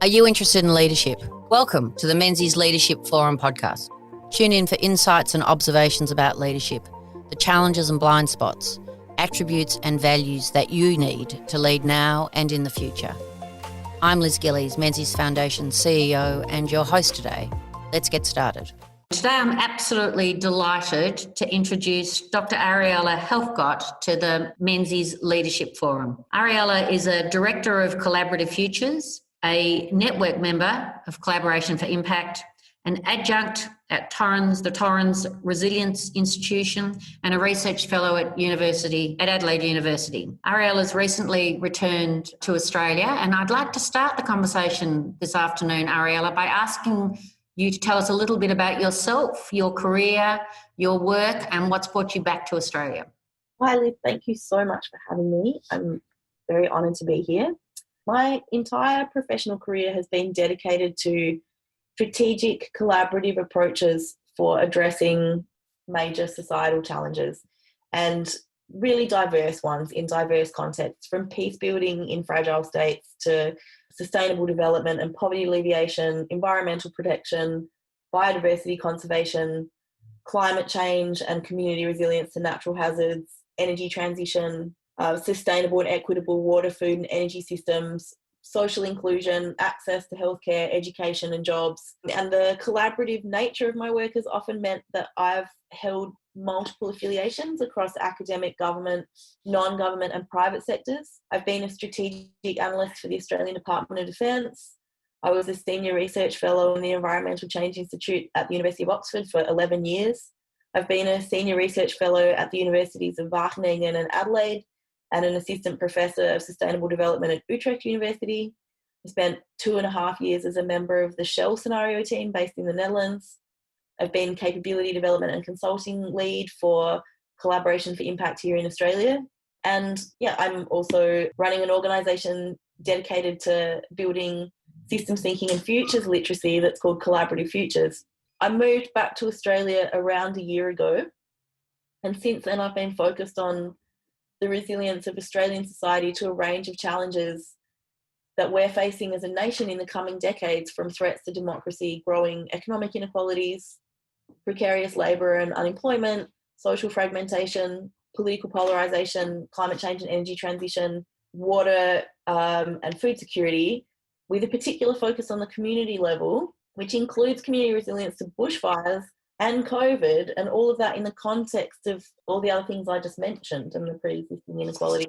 Are you interested in leadership? Welcome to the Menzies Leadership Forum podcast. Tune in for insights and observations about leadership, the challenges and blind spots, attributes and values that you need to lead now and in the future. I'm Liz Gillies, Menzies Foundation CEO, and your host today. Let's get started. Today I'm absolutely delighted to introduce Dr Ariella Helfgott to the Menzies Leadership Forum. Ariella is a Director of Collaborative Futures, a network member of Collaboration for Impact, an adjunct at the Torrens Resilience Institution, and a research fellow at Adelaide University. Ariella's recently returned to Australia, and I'd like to start the conversation this afternoon, Ariella, by asking you to tell us a little bit about yourself, your career, your work, and what's brought you back to Australia. Hi, Liz. Thank you so much for having me. I'm very honoured to be here. My entire professional career has been dedicated to strategic, collaborative approaches for addressing major societal challenges, and really diverse ones in diverse contexts, from peace building in fragile states to sustainable development and poverty alleviation, environmental protection, biodiversity conservation, climate change and community resilience to natural hazards, energy transition, sustainable and equitable water, food and energy systems, social inclusion, access to healthcare, education and jobs. And the collaborative nature of my work has often meant that I've held multiple affiliations across academic, government, non-government and private sectors. I've been a strategic analyst for the Australian Department of Defence. I was a senior research fellow in the Environmental Change Institute at the University of Oxford for 11 years. I've been a senior research fellow at the Universities of Wageningen and Adelaide, and an assistant professor of sustainable development at Utrecht University. I spent 2.5 years as a member of the Shell scenario team based in the Netherlands. I've been capability development and consulting lead for Collaboration for Impact here in Australia. And I'm also running an organisation dedicated to building systems thinking and futures literacy that's called Collaborative Futures. I moved back to Australia around a year ago, and since then I've been focused on the resilience of Australian society to a range of challenges that we're facing as a nation in the coming decades, from threats to democracy, growing economic inequalities, precarious labour and unemployment, social fragmentation, political polarisation, climate change and energy transition, water and food security, with a particular focus on the community level, which includes community resilience to bushfires and COVID, and all of that in the context of all the other things I just mentioned and the pre-existing inequality.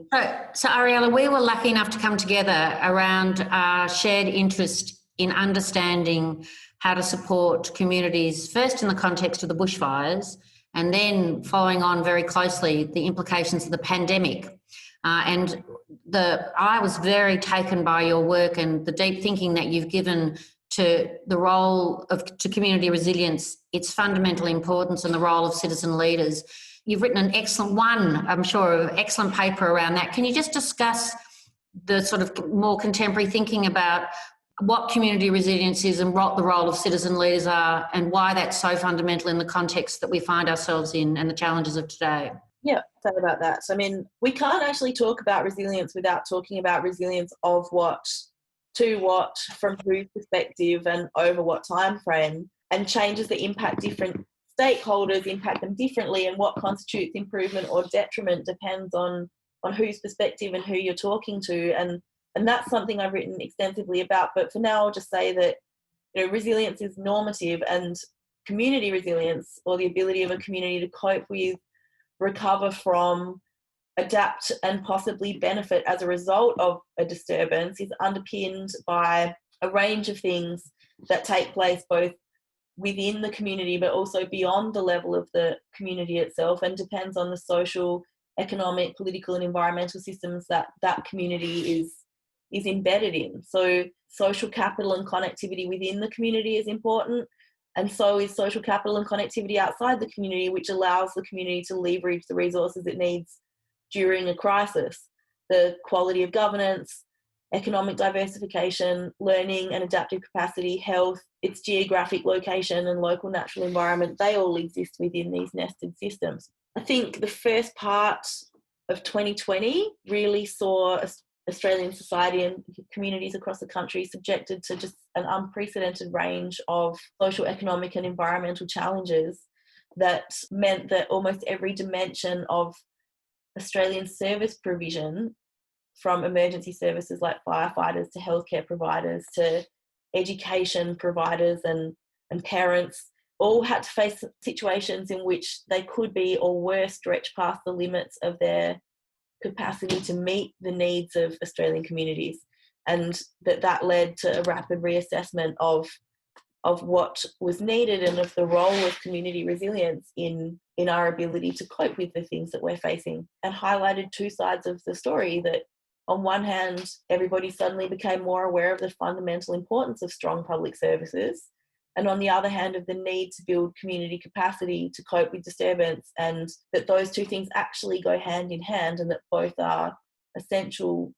So Ariella, we were lucky enough to come together around our shared interest in understanding how to support communities, first in the context of the bushfires, and then following on very closely the implications of the pandemic. I was very taken by your work and the deep thinking that you've given to the role to community resilience, its fundamental importance, and the role of citizen leaders. You've written an excellent paper around that. Can you just discuss the sort of more contemporary thinking about what community resilience is and what the role of citizen leaders are, and why that's so fundamental in the context that we find ourselves in and the challenges of today? Yeah, say about that. So, we can't actually talk about resilience without talking about resilience of what, to what, from whose perspective, and over what time frame, and changes that impact different stakeholders impact them differently, and what constitutes improvement or detriment depends on whose perspective and who you're talking to, and that's something I've written extensively about. But for now, I'll just say that resilience is normative, and community resilience, or the ability of a community to cope with, recover from, adapt and possibly benefit as a result of a disturbance, is underpinned by a range of things that take place both within the community but also beyond the level of the community itself, and depends on the social, economic, political and environmental systems that community is embedded in. So social capital and connectivity within the community is important, and so is social capital and connectivity outside the community, which allows the community to leverage the resources it needs during a crisis. The quality of governance, economic diversification, learning and adaptive capacity, health, its geographic location and local natural environment, they all exist within these nested systems. I think the first part of 2020 really saw Australian society and communities across the country subjected to just an unprecedented range of social, economic and environmental challenges that meant that almost every dimension of Australian service provision, from emergency services like firefighters to healthcare providers to education providers and parents, all had to face situations in which they could be or were stretched past the limits of their capacity to meet the needs of Australian communities, and that led to a rapid reassessment of what was needed and of the role of community resilience in our ability to cope with the things that we're facing, and highlighted two sides of the story. That on one hand, everybody suddenly became more aware of the fundamental importance of strong public services, and on the other hand, of the need to build community capacity to cope with disturbance, and that those two things actually go hand in hand and that both are essential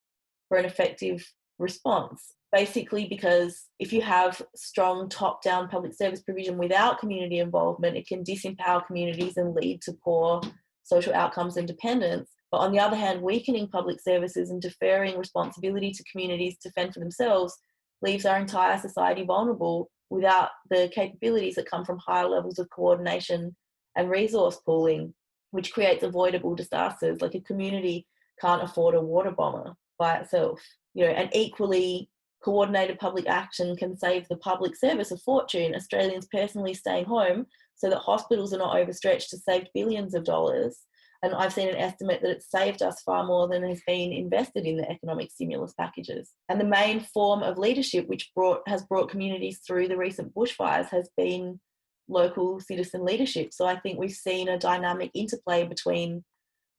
for an effective response. Basically, because if you have strong top-down public service provision without community involvement, it can disempower communities and lead to poor social outcomes and dependence. But on the other hand, weakening public services and deferring responsibility to communities to fend for themselves leaves our entire society vulnerable without the capabilities that come from higher levels of coordination and resource pooling, which creates avoidable disasters. Like, a community can't afford a water bomber by itself, and equally coordinated public action can save the public service a fortune. Australians personally staying home so that hospitals are not overstretched has saved billions of dollars. And I've seen an estimate that it's saved us far more than has been invested in the economic stimulus packages. And the main form of leadership which has brought communities through the recent bushfires has been local citizen leadership. So I think we've seen a dynamic interplay between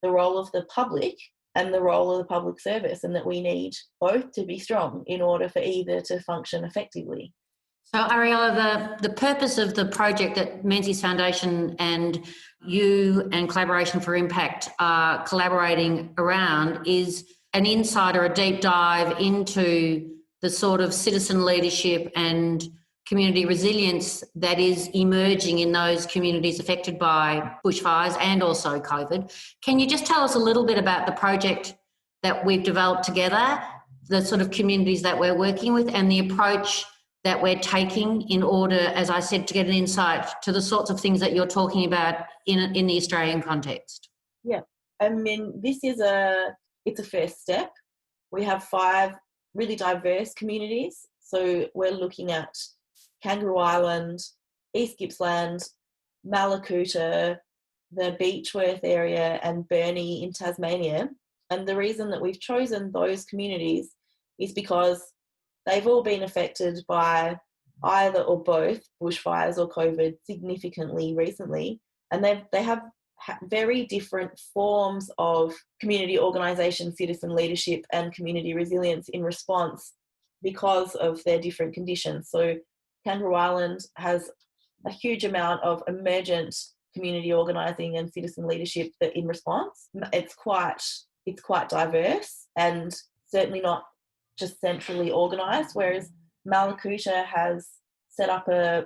the role of the public and the role of the public service, and that we need both to be strong in order for either to function effectively. So, Ariella, the purpose of the project that Menzies Foundation and you and Collaboration for Impact are collaborating around is an insight or a deep dive into the sort of citizen leadership and community resilience that is emerging in those communities affected by bushfires and also COVID. Can you just tell us a little bit about the project that we've developed together, the sort of communities that we're working with, and the approach that we're taking in order, as I said, to get an insight to the sorts of things that you're talking about in the Australian context? Yeah, I mean, it's a first step. We have 5 really diverse communities. So we're looking at Kangaroo Island, East Gippsland, Malakuta, the Beechworth area and Burnie in Tasmania. And the reason that we've chosen those communities is because they've all been affected by either or both bushfires or COVID significantly recently. And they have very different forms of community organisation, citizen leadership and community resilience in response because of their different conditions. So Kangaroo Island has a huge amount of emergent community organising and citizen leadership that in response. It's quite diverse and certainly not just centrally organised, whereas Malakuta has set up a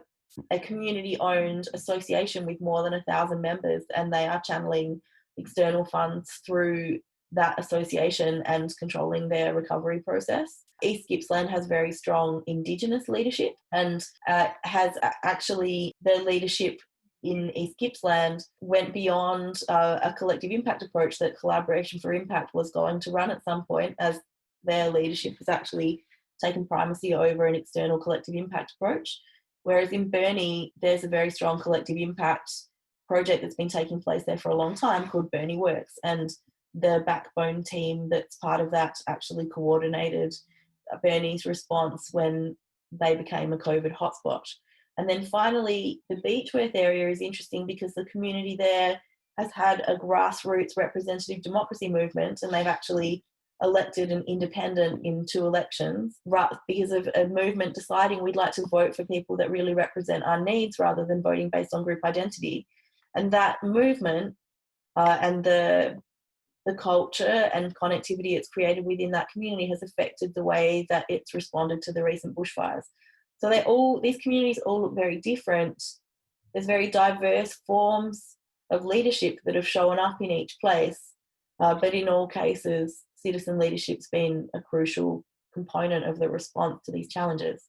community-owned association with more than 1,000 members, and they are channeling external funds through that association and controlling their recovery process. East Gippsland has very strong Indigenous leadership and has actually their leadership in East Gippsland went beyond a collective impact approach that Collaboration for Impact was going to run at some point, as their leadership has actually taken primacy over an external collective impact approach. Whereas in Burnie, there's a very strong collective impact project that's been taking place there for a long time called Burnie Works, and the backbone team that's part of that actually coordinated Burnie's response when they became a COVID hotspot. And then finally, the Beechworth area is interesting because the community there has had a grassroots representative democracy movement, and they've actually elected an independent in 2 elections because of a movement deciding we'd like to vote for people that really represent our needs rather than voting based on group identity. And that movement and the culture and connectivity it's created within that community has affected the way that it's responded to the recent bushfires. So these communities all look very different. There's very diverse forms of leadership that have shown up in each place, but in all cases citizen leadership's been a crucial component of the response to these challenges.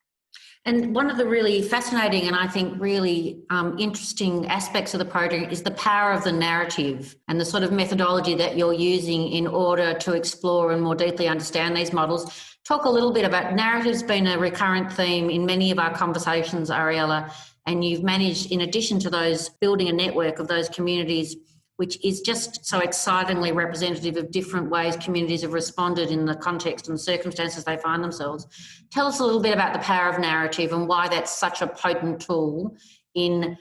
And one of the really fascinating and I think really interesting aspects of the project is the power of the narrative and the sort of methodology that you're using in order to explore and more deeply understand these models. Talk a little bit about narrative's been a recurrent theme in many of our conversations, Ariella, and you've managed, in addition to those, building a network of those communities, which is just so excitingly representative of different ways communities have responded in the context and circumstances they find themselves. Tell us a little bit about the power of narrative and why that's such a potent tool in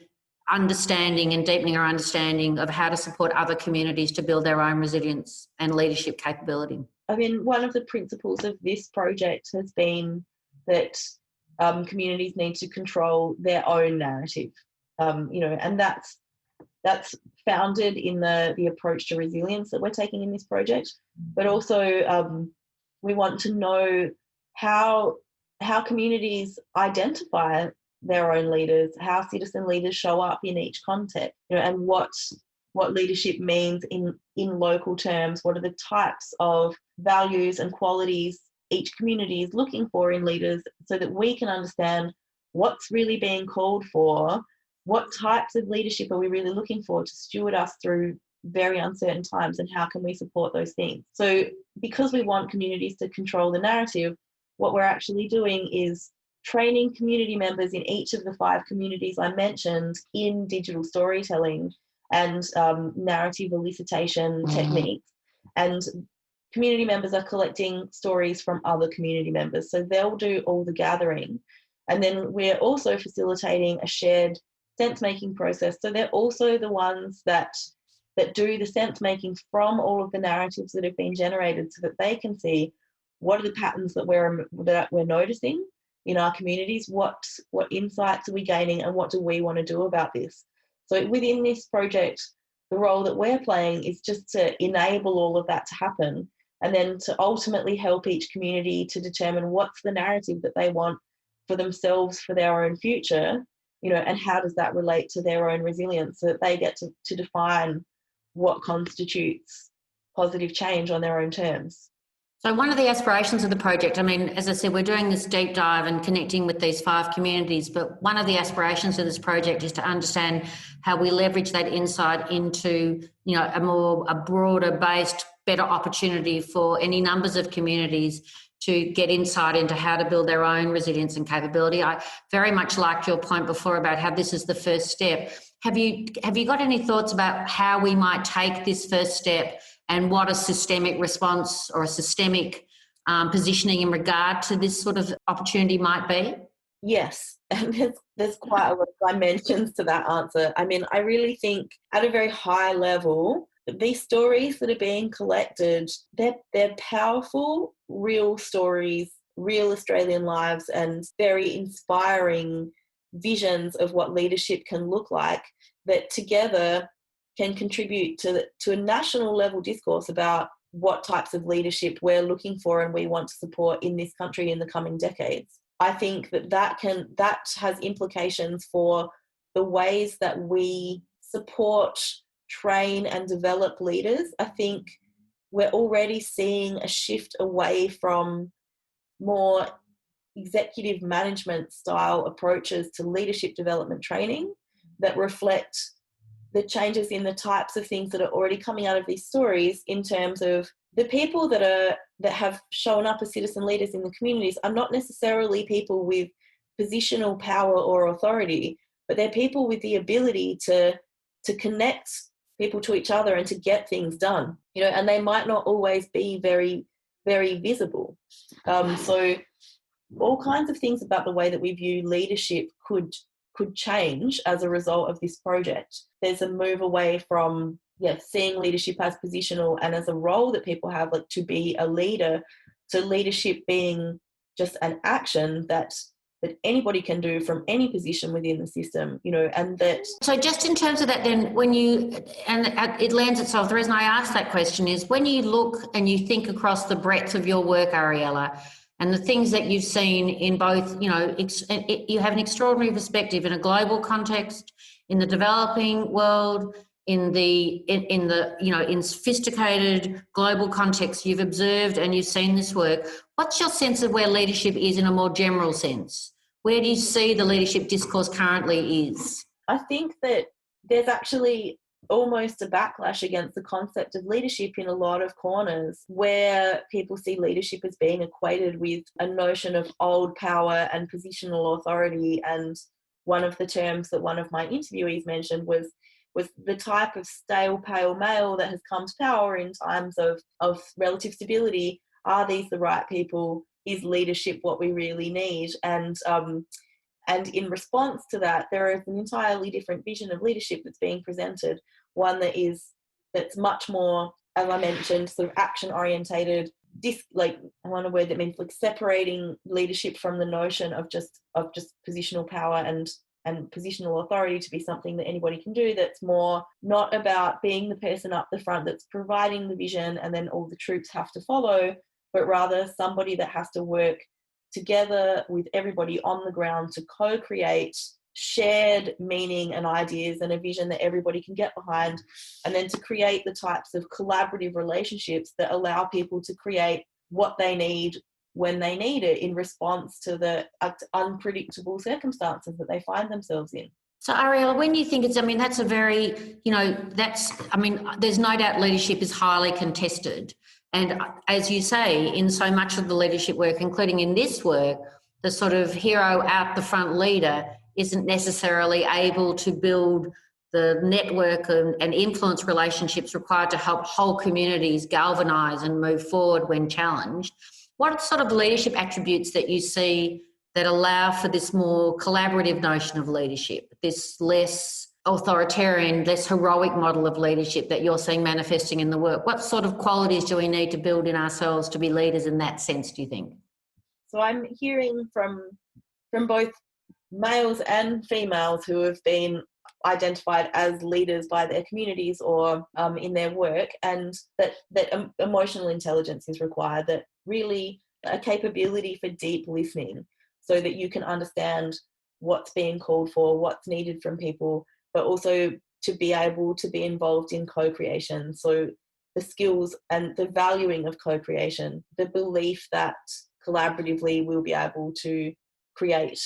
understanding and deepening our understanding of how to support other communities to build their own resilience and leadership capability. I mean, one of the principles of this project has been that communities need to control their own narrative, and that's founded in the approach to resilience that we're taking in this project, but also we want to know how communities identify their own leaders, how citizen leaders show up in each context, and what leadership means in local terms. What are the types of values and qualities each community is looking for in leaders, so that we can understand what's really being called for. What types of leadership are we really looking for to steward us through very uncertain times, and how can we support those things? So because we want communities to control the narrative, what we're actually doing is training community members in each of the 5 communities I mentioned in digital storytelling and narrative elicitation techniques. And community members are collecting stories from other community members. So they'll do all the gathering. And then we're also facilitating a shared sense-making process. So they're also the ones that do the sense-making from all of the narratives that have been generated, so that they can see what are the patterns that we're noticing in our communities, what insights are we gaining, and what do we want to do about this. So within this project, the role that we're playing is just to enable all of that to happen, and then to ultimately help each community to determine what's the narrative that they want for themselves, for their own future, and how does that relate to their own resilience, so that they get to define what constitutes positive change on their own terms. So one of the aspirations of the project, I mean, as I said, we're doing this deep dive and connecting with these 5 communities, but one of the aspirations of this project is to understand how we leverage that insight into, a broader based, better opportunity for any numbers of communities to get insight into how to build their own resilience and capability. I very much liked your point before about how this is the first step. Have you got any thoughts about how we might take this first step and what a systemic response or a systemic positioning in regard to this sort of opportunity might be? Yes, and there's quite a lot of dimensions to that answer. I mean, I really think at a very high level, these stories that are being collected, they're powerful, real stories, real Australian lives, and very inspiring visions of what leadership can look like, that together can contribute to a national level discourse about what types of leadership we're looking for and we want to support in this country in the coming decades. I think that has implications for the ways that we support, train and develop leaders. I think we're already seeing a shift away from more executive management style approaches to leadership development training that reflect the changes in the types of things that are already coming out of these stories, in terms of the people that have shown up as citizen leaders in the communities are not necessarily people with positional power or authority, but they're people with the ability to connect people to each other and to get things done, and they might not always be very, very visible. So all kinds of things about the way that we view leadership could change as a result of this project. There's a move away from seeing leadership as positional and as a role that people have, like to be a leader, to leadership being just an action that anybody can do from any position within the system, and that. So just in terms of that then, it lends itself, the reason I asked that question is when you look and you think across the breadth of your work, Ariella, and the things that you've seen in both, you have an extraordinary perspective in a global context, in the developing world, in sophisticated global context you've observed and you've seen this work, what's your sense of where leadership is in a more general sense? Where do you see the leadership discourse currently is? I think that there's actually almost a backlash against the concept of leadership in a lot of corners, where people see leadership as being equated with a notion of old power and positional authority. And one of the terms that one of my interviewees mentioned was the type of stale pale male that has come to power in times of relative stability. Are these the right people? Is leadership what we really need? And in response to that, there is an entirely different vision of leadership that's being presented, one that's much more, as I mentioned, sort of action orientated. I want a word that means like separating leadership from the notion of just positional power and positional authority to be something that anybody can do. That's more not about being the person up the front that's providing the vision and then all the troops have to follow, but rather somebody that has to work together with everybody on the ground to co-create shared meaning and ideas and a vision that everybody can get behind, and then to create the types of collaborative relationships that allow people to create what they need when they need it in response to the unpredictable circumstances that they find themselves in. So, Ariella, when you think that's a very, there's no doubt leadership is highly contested. And as you say, in so much of the leadership work, including in this work, the sort of hero out the front leader isn't necessarily able to build the network and influence relationships required to help whole communities galvanise and move forward when challenged. What sort of leadership attributes that you see that allow for this more collaborative notion of leadership, this less authoritarian, less heroic model of leadership that you're seeing manifesting in the work? What sort of qualities do we need to build in ourselves to be leaders in that sense, do you think? So I'm hearing from both males and females who have been identified as leaders by their communities or in their work, and that emotional intelligence is required, that really a capability for deep listening so that you can understand what's being called for, what's needed from people, but also to be able to be involved in co-creation. So the skills and the valuing of co-creation, the belief that collaboratively we'll be able to create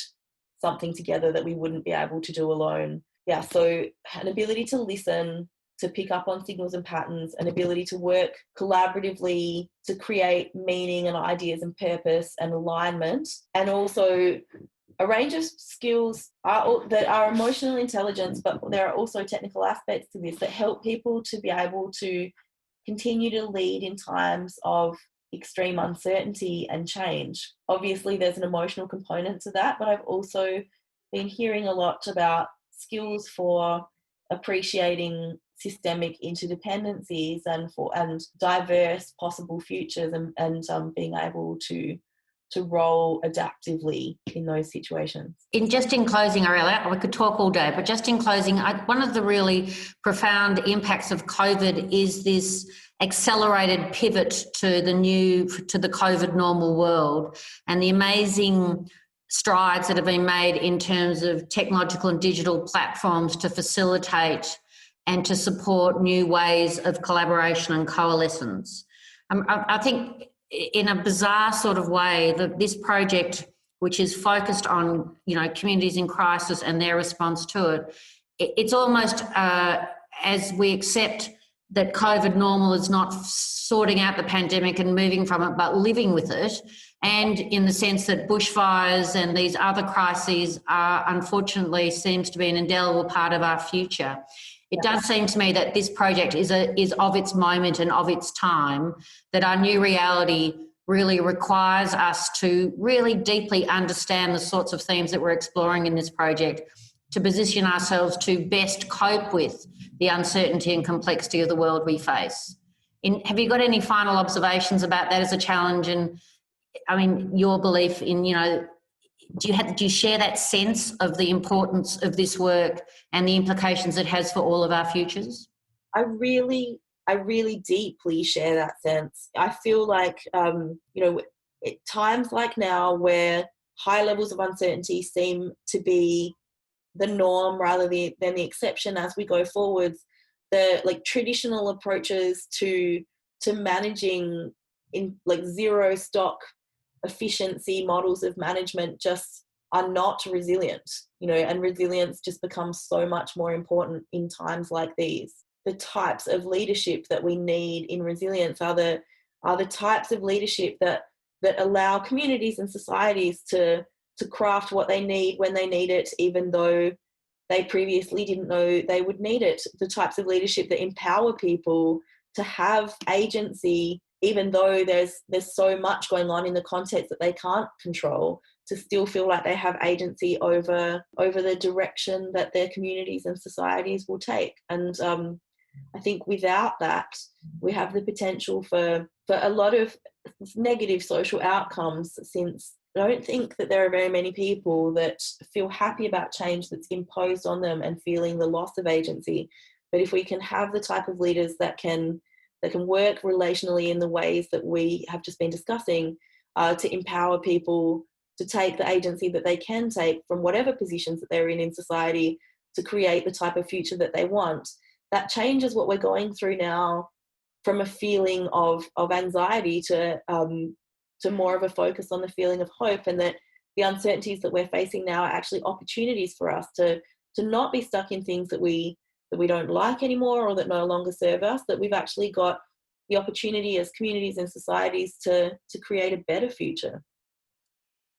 something together that we wouldn't be able to do alone. Yeah, so an ability to listen, to pick up on signals and patterns, an ability to work collaboratively to create meaning and ideas and purpose and alignment, and also a range of skills that are emotional intelligence, but there are also technical aspects to this that help people to be able to continue to lead in times of extreme uncertainty and change. Obviously, there's an emotional component to that, but I've also been hearing a lot about skills for appreciating systemic interdependencies and diverse possible futures and being able to roll adaptively in those situations. In closing, Ariella, we could talk all day, but just in closing, one of the really profound impacts of COVID is this accelerated pivot to the COVID normal world, and the amazing strides that have been made in terms of technological and digital platforms to facilitate and to support new ways of collaboration and coalescence. I think in a bizarre sort of way that this project, which is focused on communities in crisis and their response to it, it's almost as we accept that COVID normal is not sorting out the pandemic and moving from it, but living with it. And in the sense that bushfires and these other crises are unfortunately seems to be an indelible part of our future. It does seem to me that this project is of its moment and of its time, that our new reality really requires us to really deeply understand the sorts of themes that we're exploring in this project, to position ourselves to best cope with the uncertainty and complexity of the world we face. Have you got any final observations about that as a challenge? And your belief in, do you share that sense of the importance of this work and the implications it has for all of our futures? I really deeply share that sense. I feel like, at times like now where high levels of uncertainty seem to be the norm rather than the exception as we go forwards, the like traditional approaches to managing in like zero stock efficiency models of management just are not resilient, and resilience just becomes so much more important in times like these. The types of leadership that we need in resilience are the types of leadership that allow communities and societies to craft what they need when they need it, even though they previously didn't know they would need it. The types of leadership that empower people to have agency, even though there's so much going on in the context that they can't control, to still feel like they have agency over the direction that their communities and societies will take. And I think without that, we have the potential for a lot of negative social outcomes, since I don't think that there are very many people that feel happy about change that's imposed on them and feeling the loss of agency. But if we can have the type of leaders that can work relationally in the ways that we have just been discussing, to empower people to take the agency that they can take from whatever positions that they're in society to create the type of future that they want, that changes what we're going through now from a feeling of anxiety to more of a focus on the feeling of hope, and that the uncertainties that we're facing now are actually opportunities for us to not be stuck in things that we don't like anymore or that no longer serve us, that we've actually got the opportunity as communities and societies to create a better future.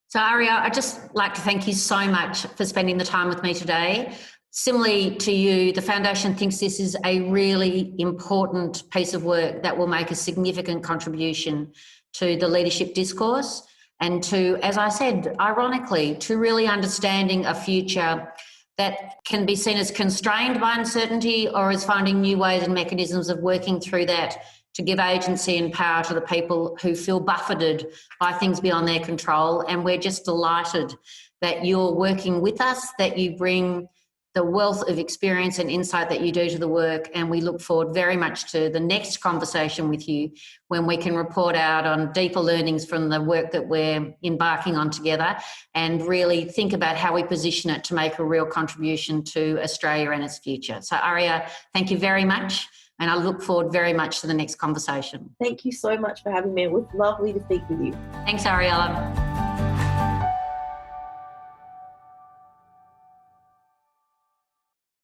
So Aria, I'd just like to thank you so much for spending the time with me today. Similarly to you, the Foundation thinks this is a really important piece of work that will make a significant contribution to the leadership discourse and to, as I said, ironically, to really understanding a future that can be seen as constrained by uncertainty, or as finding new ways and mechanisms of working through that to give agency and power to the people who feel buffeted by things beyond their control. And we're just delighted that you're working with us, that you bring the wealth of experience and insight that you do to the work, and we look forward very much to the next conversation with you when we can report out on deeper learnings from the work that we're embarking on together and really think about how we position it to make a real contribution to Australia and its future. So Aria, thank you very much, and I look forward very much to the next conversation. Thank you so much for having me. It was lovely to speak with you. Thanks, Ariella.